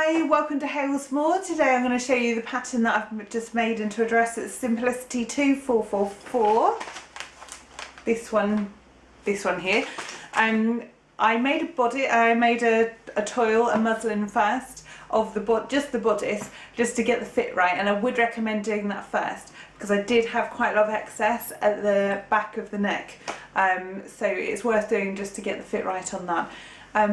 Hi, welcome to Hales More. Today I'm going to show you the pattern that I've just made into a dress. It's Simplicity 2444. This one here. I made a body. I made a toil, a muslin first of just the bodice, just to get the fit right. And I would recommend doing that first because I did have quite a lot of excess at the back of the neck. So it's worth doing just to get the fit right on that.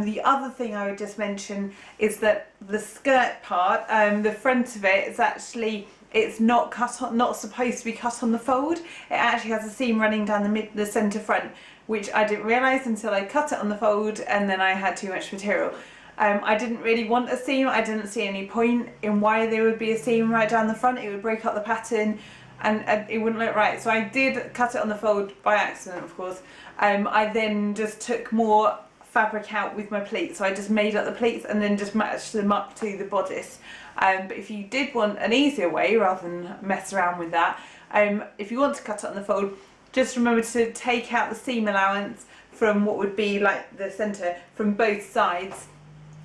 The other thing I would just mention is that the skirt part, the front of it, is actually, it's not cut on, not supposed to be cut on the fold. It actually has a seam running down the centre front, which I didn't realise until I cut it on the fold, and then I had too much material. I didn't really want a seam. I didn't see any point in why there would be a seam right down the front. It would break up the pattern and it wouldn't look right. So I did cut it on the fold by accident, of course. I then just took more fabric out with my pleats, so I just made up the pleats and then just matched them up to the bodice. But if you did want an easier way rather than mess around with that, if you want to cut it on the fold, just remember to take out the seam allowance from what would be like the centre from both sides,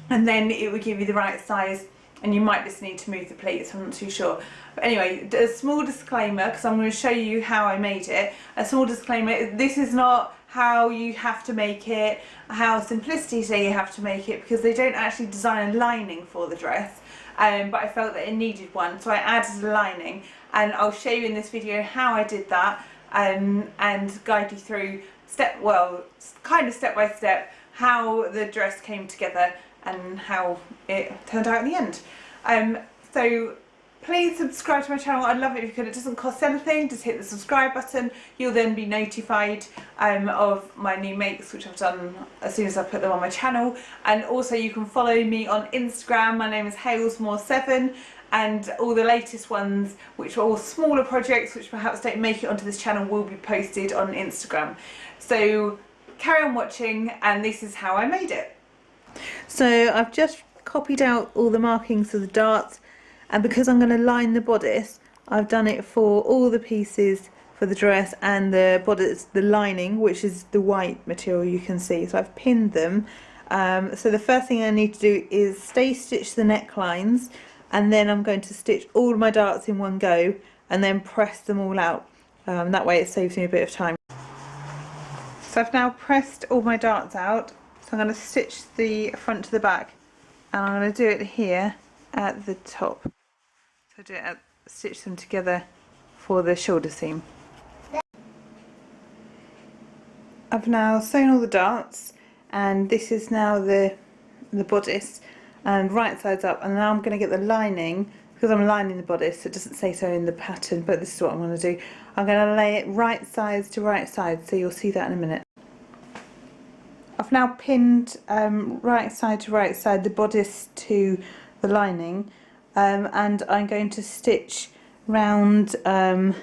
and then it would give you the right size. And you might just need to move the pleats, I'm not too sure. But anyway, a small disclaimer, because I'm going to show you how I made it. A small disclaimer, this is not how you have to make it, how Simplicity say you have to make it, because they don't actually design a lining for the dress. But I felt that it needed one, so I added a lining. And I'll show you in this video how I did that, and guide you through kind of step by step, how the dress came together and how it turned out in the end. So please subscribe to my channel. I'd love it if you could. It doesn't cost anything. Just hit the subscribe button. You'll then be notified of my new makes, which I've done as soon as I put them on my channel. And also you can follow me on Instagram. My name is HalesMore7, and all the latest ones, which are all smaller projects which perhaps don't make it onto this channel, will be posted on Instagram. So carry on watching, and this is how I made it. So I've just copied out all the markings of the darts, and because I'm going to line the bodice, I've done it for all the pieces for the dress and the bodice, the lining, which is the white material you can see. So I've pinned them. So the first thing I need to do is stay stitch the necklines, and then I'm going to stitch all of my darts in one go and then press them all out. That way it saves me a bit of time. So I've now pressed all my darts out. So I'm going to stitch the front to the back, and I'm going to do it here at the top. So stitch them together for the shoulder seam. I've now sewn all the darts, and this is now the bodice, and right sides up. And now I'm going to get the lining, because I'm lining the bodice. It doesn't say so in the pattern, but this is what I'm going to do. I'm going to lay it right sides to right side, so you'll see that in a minute. I've now pinned right side to right side the bodice to the lining, and I'm going to stitch round the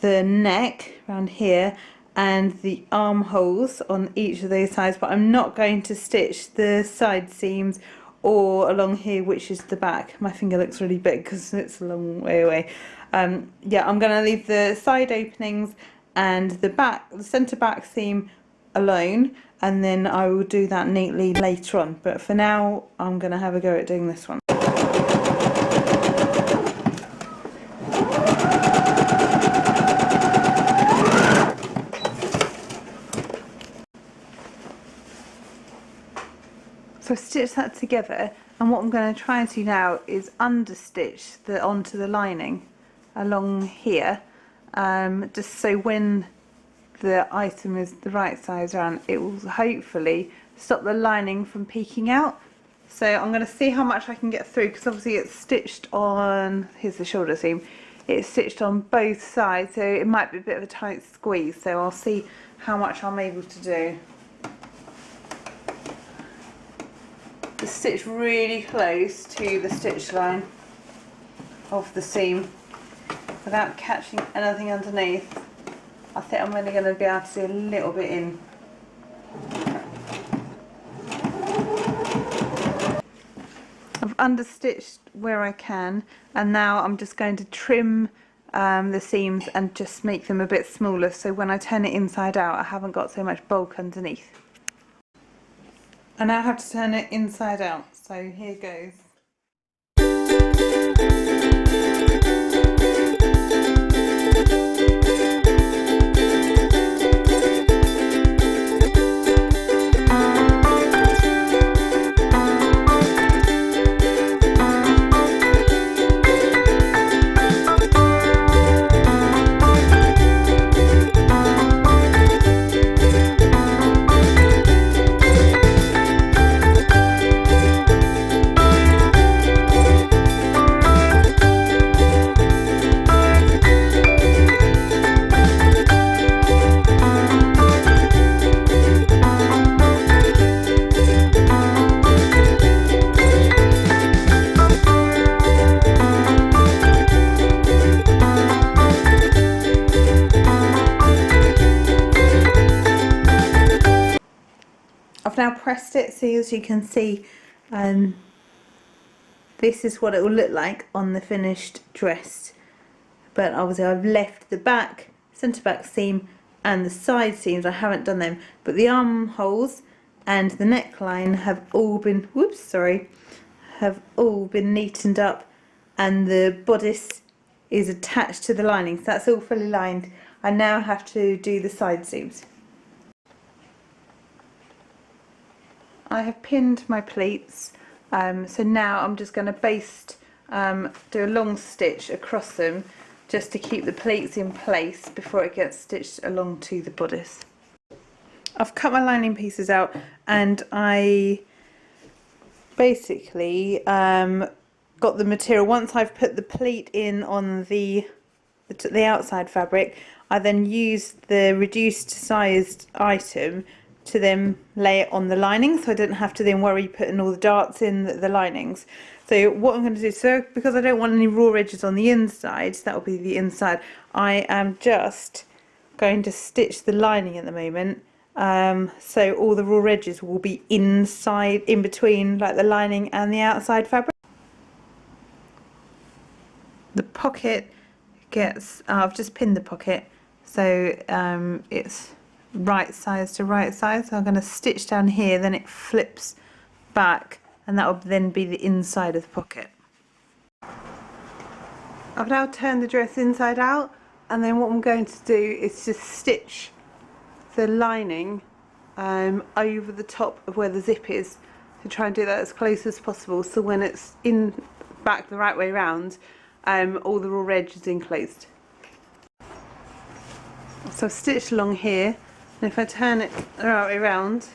neck, round here, and the armholes on each of those sides, but I'm not going to stitch the side seams or along here, which is the back. My finger looks really big because it's a long way away. Yeah, I'm going to leave the side openings and the centre back seam alone, and then I will do that neatly later on, but for now I'm going to have a go at doing this one. So I've stitched that together, and what I'm going to try and do now is understitch onto the lining along here, just so when the item is the right size around, it will hopefully stop the lining from peeking out. So I'm going to see how much I can get through, because obviously it's stitched on, here's the shoulder seam, it's stitched on both sides, so it might be a bit of a tight squeeze, so I'll see how much I'm able to do. Just stitch really close to the stitch line of the seam without catching anything underneath. I think I'm only going to be able to do a little bit in. I've understitched where I can, and now I'm just going to trim the seams and just make them a bit smaller, so when I turn it inside out I haven't got so much bulk underneath. I now have to turn it inside out, so here goes. I've now pressed it, so as you can see, this is what it will look like on the finished dress. But obviously I've left the back, centre back seam and the side seams, I haven't done them, but the armholes and the neckline have all been, have all been neatened up, and the bodice is attached to the lining, so that's all fully lined. I now have to do the side seams. I have pinned my pleats, so now I'm just going to baste, do a long stitch across them just to keep the pleats in place before it gets stitched along to the bodice. I've cut my lining pieces out, and I basically got the material. Once I've put the pleat in on the outside fabric, I then used the reduced sized item to then lay it on the lining, so I didn't have to then worry putting all the darts in the linings. So what I'm going to do, so because I don't want any raw edges on the inside, that will be the inside, I am just going to stitch the lining at the moment, so all the raw edges will be inside, in between like the lining and the outside fabric. The pocket gets, I've just pinned the pocket, so it's right size to right size, so I'm going to stitch down here, then it flips back, and that will then be the inside of the pocket. I've now turned the dress inside out, and then what I'm going to do is just stitch the lining over the top of where the zip is, to try and do that as close as possible, so when it's in back the right way round, all the raw edge is enclosed. So I've stitched along here, and if I turn it the right way around,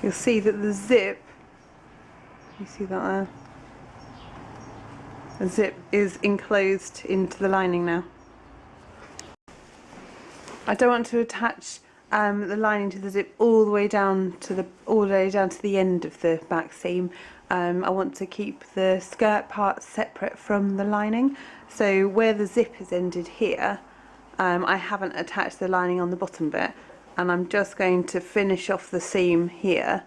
you'll see that the zip, you see that there? The zip is enclosed into the lining now. I don't want to attach the lining to the zip all the way down to the end of the back seam. I want to keep the skirt part separate from the lining, so where the zip is ended here, I haven't attached the lining on the bottom bit, and I'm just going to finish off the seam here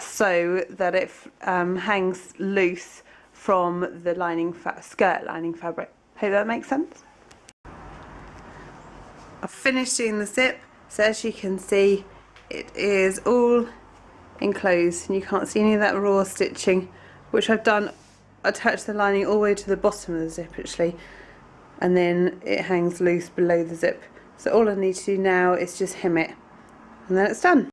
so that it hangs loose from the lining skirt lining fabric. Hope that makes sense. I've finished doing the zip, so as you can see it is all enclosed and you can't see any of that raw stitching, which I've done, attached the lining all the way to the bottom of the zip actually, and then it hangs loose below the zip. So all I need to do now is just hem it, and then it's done.